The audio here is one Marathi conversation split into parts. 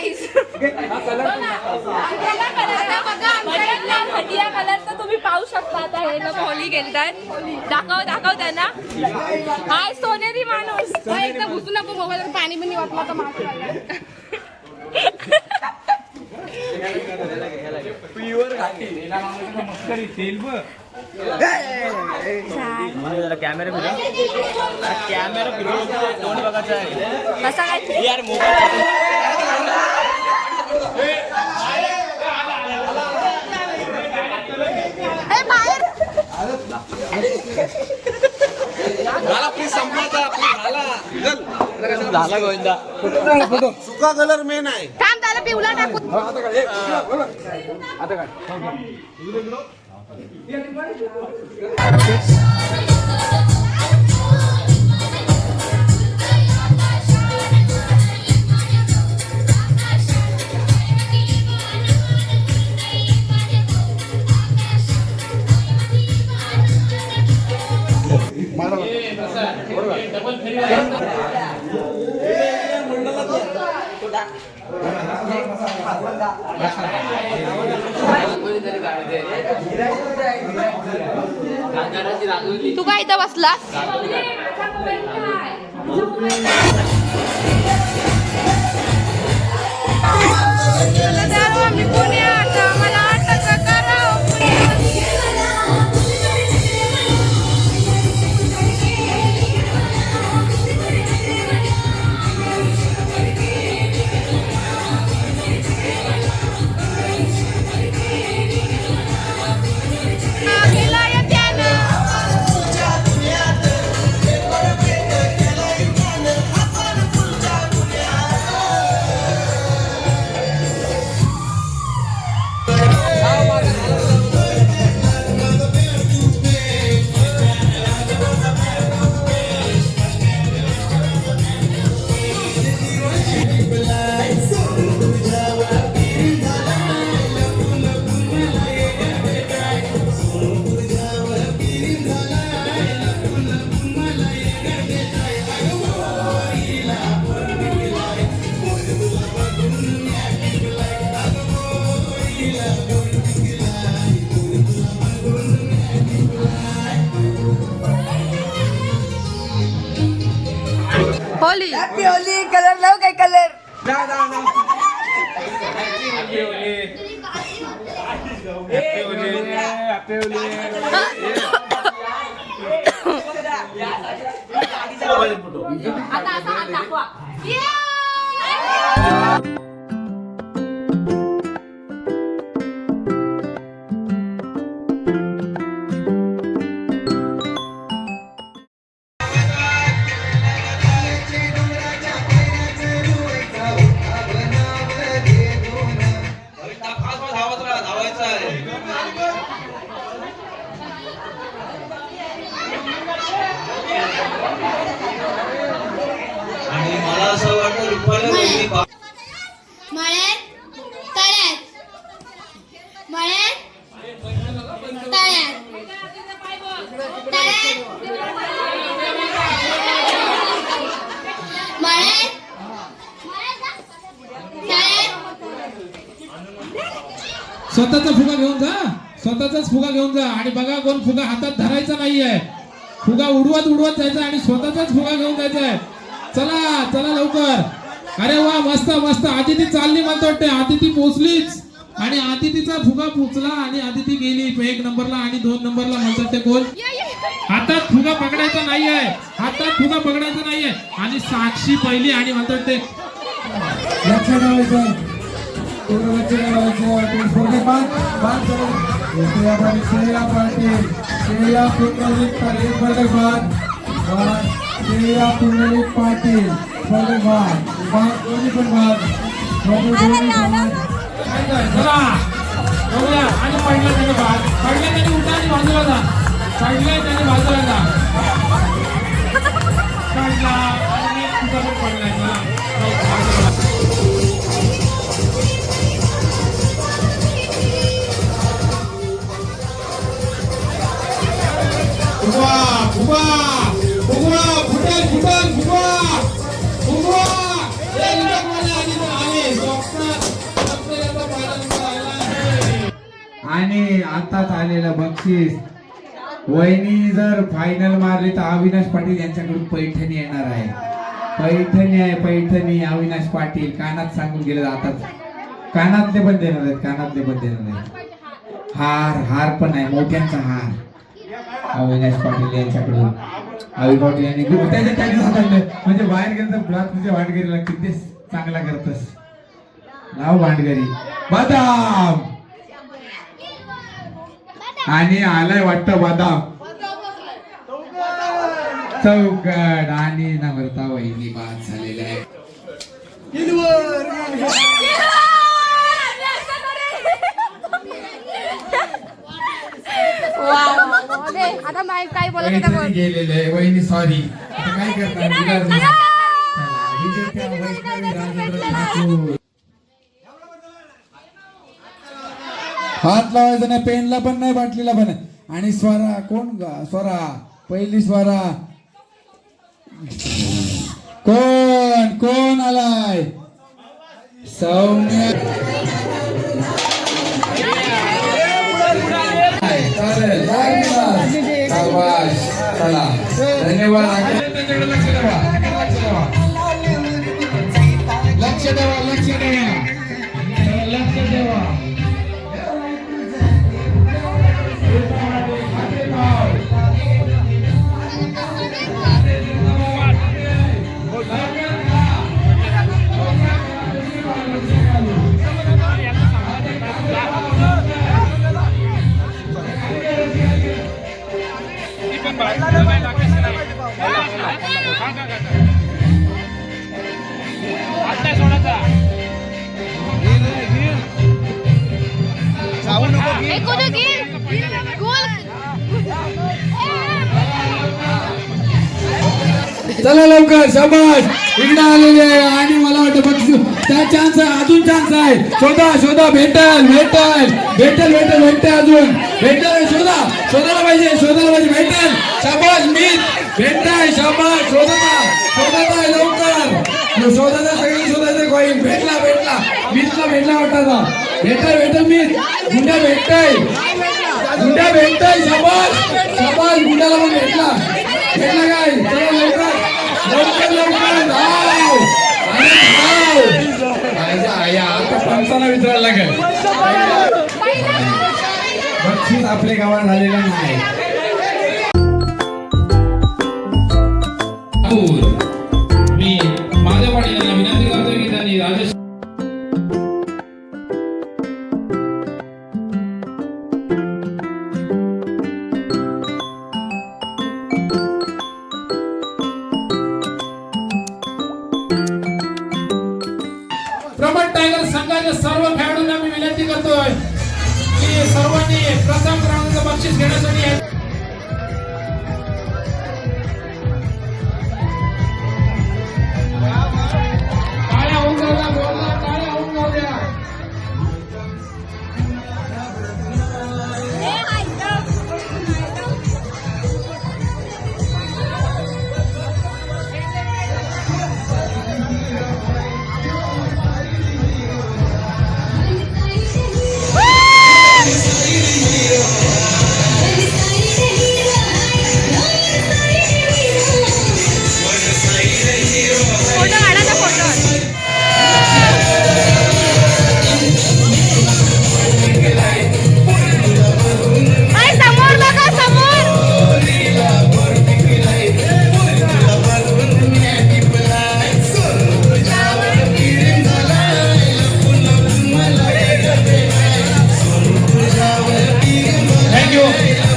गाईस घटिया कलरचा तुम्ही पाहू शकता. आता हे लोक होली खेळतायत. दाखव त्यांना. हाय सोनेरी माणूस. एकदा घुसू नको मोबाईलवर पाणी बिनी वाटलं तर माफ कॅमेरा दोन बघायचा आहे. कसा काय यार मोबाईल झाला गोविंदा. सुका कलर मेन आहे. काम त्याला पिवला टाकू. तू काय इथं बसलास? होली हॅपी होली. कलर लाव काय कलर आता असा हात दाखवा. आणि मला असं वाटतं रुपाला मळ्यात तळ्यात मळ्यात तळ्यात तळ्यात मळ्यात स्वतःचा फुगा घेऊन जा. स्वतःचाच फुगा घेऊन जा आणि बघा कोण फुगा हातात धरायचा नाहीये. फुगा उडवत जायचा आणि स्वतःचाच फुगा घेऊन जायचा आहे. चला चला लवकर. अरे वा मस्त मस्त. आदिती चालली म्हणतो वाटते. आदिती पोचलीच आणि आदितीचा फुगा पोचला आणि आदिती गेली 1 नंबरला आणि 2 नंबरला म्हणतात ते कोण. हातात फुगा पकडायचा नाहीये. हातात फुगा पकडायचा नाहीये आणि साक्षी पहिली आणि म्हणतात ते लक्ष ठेवायचं. लक्ष ठेवायचं. स्पर्धे बाद श्रेया पाटील श्रेया पुंडलिक पाटील स्पर्धे बाद श्रेया पुंडलिक पाटील स्पर्धे बाद दोन्ही पण बाद चला जाऊया. आणि पडलं त्याने बाद. पडलं त्याने उठा आणि बाजूला जा. पडलंय त्याने बाजूला जा. पडला आणि तुझा पण पडलाय ना. फुगवा फुगवा फुगवा फुटेल फुटेल फुगवा फुगवा. आले आताच आलेलं बक्षीस. वहिनी जर फायनल मारली तर अविनाश पाटील यांच्याकडून पैठणी येणार आहे. पैठणी आहे, पैठणी. अविनाश पाटील कानात सांगून गेले आताच. कानातले पण देणार आहेत, कानातले पण देणार आहेत. हार पण आहे, मोठ्यांचा हार अविनाश पाटील यांच्याकडून. अविनाश पाटील यांनी म्हणजे बाहेर गेलं तर ब्लॉक तुझ्या वाटगरीला किती चांगला करतस. नाव भांडगरी बदाम आणि आलाय वाटतं बदाम चौकड आणि नम्रता वहिनी बाद झालेले आहे. आता माहित काय बोलत होता बोल. गेलेले आहे वहिनी. सॉरी, काय करणार. हात लावायचा नाही, पेनला पण नाही, बाटलीला पण नाही. आणि स्वरा कोण स्वरा पहिली स्वरा कोण आलाय. सौम्य चालेल. चला धन्यवाद. लक्ष द्यावा, लक्ष द्यावा, लक्ष द्यावा. चला लवकर, शाबास. इकडे आलेले आहे आणि मला वाटतं बघ त्या चान्स आहे, अजून चान्स आहे. शोधा भेटेल अजून भेटेल. शोधायला पाहिजे भेटेल. शाबास मीच भेटताय. शाबास शोधत आहे लवकर. सगळं शोधायचं. कॉईन भेटला मीचला भेटला वाटता. भेटेल मीच. गुंड्या भेटताय. शाबास गुंड्याला पण भेटला काय. चला लवकर आता पंचाला विचारायला लागेल. बक्षीस आपल्या गावात झालेलं नाही. मी माझ्या पाटीलांना विनंती करतो की त्यांनी राजेश प्रमोद टायगर संघाच्या सर्व खेळाडूंना मी विनंती करतोय की सर्वांनी प्रथम क्रमांकाचं बक्षीस घेण्यासाठी टाळ्या होऊन जाऊ द्या.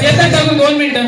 येतात 2 मिनिटं.